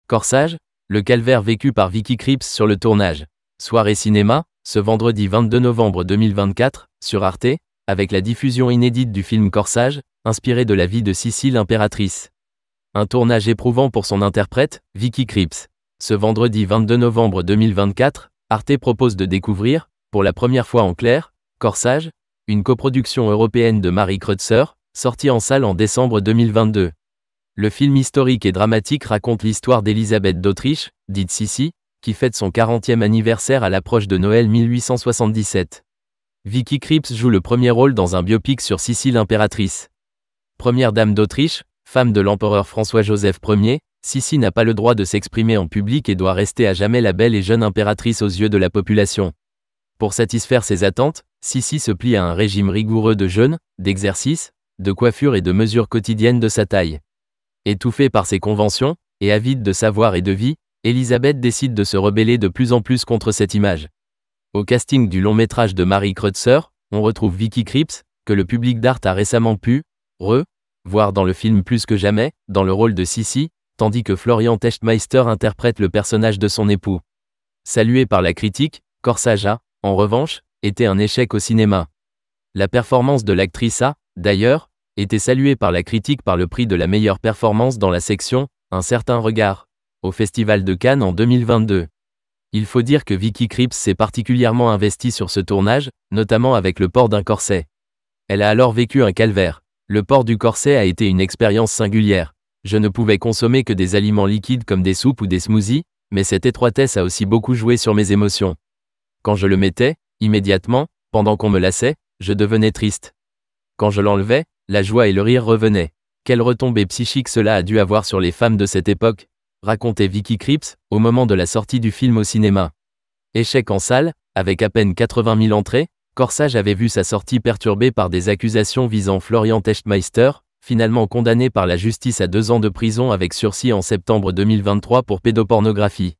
Corsage, le calvaire vécu par Vicky Krieps sur le tournage. Soirée cinéma, ce vendredi 22 novembre 2024, sur Arte, avec la diffusion inédite du film Corsage, inspiré de la vie de Sissi l'impératrice. Un tournage éprouvant pour son interprète, Vicky Krieps. Ce vendredi 22 novembre 2024, Arte propose de découvrir, pour la première fois en clair, Corsage, une coproduction européenne de Marie Kreutzer, sortie en salle en décembre 2022. Le film historique et dramatique raconte l'histoire d'Élisabeth d'Autriche, dite Sissi, qui fête son 40e anniversaire à l'approche de Noël 1877. Vicky Krieps joue le premier rôle dans un biopic sur Sissi l'impératrice. Première dame d'Autriche, femme de l'empereur François-Joseph Ier, Sissi n'a pas le droit de s'exprimer en public et doit rester à jamais la belle et jeune impératrice aux yeux de la population. Pour satisfaire ses attentes, Sissi se plie à un régime rigoureux de jeûne, d'exercice, de coiffure et de mesures quotidiennes de sa taille. Étouffée par ses conventions, et avide de savoir et de vie, Élisabeth décide de se rebeller de plus en plus contre cette image. Au casting du long-métrage de Marie Kreutzer, on retrouve Vicky Krieps, que le public d'Arte a récemment pu voir dans le film plus que jamais, dans le rôle de Sissi, tandis que Florian Techtmeister interprète le personnage de son époux. Salué par la critique, Corsage a, en revanche, été un échec au cinéma. La performance de l'actrice a, d'ailleurs, été saluée par la critique par le prix de la meilleure performance dans la section « Un certain regard » au Festival de Cannes en 2022. Il faut dire que Vicky Krieps s'est particulièrement investie sur ce tournage, notamment avec le port d'un corset. Elle a alors vécu un calvaire. Le port du corset a été une expérience singulière. Je ne pouvais consommer que des aliments liquides comme des soupes ou des smoothies, mais cette étroitesse a aussi beaucoup joué sur mes émotions. Quand je le mettais, immédiatement, pendant qu'on me lassait, je devenais triste. Quand je l'enlevais, la joie et le rire revenaient. Quelle retombée psychique cela a dû avoir sur les femmes de cette époque, racontait Vicky Krieps, au moment de la sortie du film au cinéma. Échec en salle, avec à peine 80 000 entrées, Corsage avait vu sa sortie perturbée par des accusations visant Florian Techtmeister, finalement condamné par la justice à 2 ans de prison avec sursis en septembre 2023 pour pédopornographie.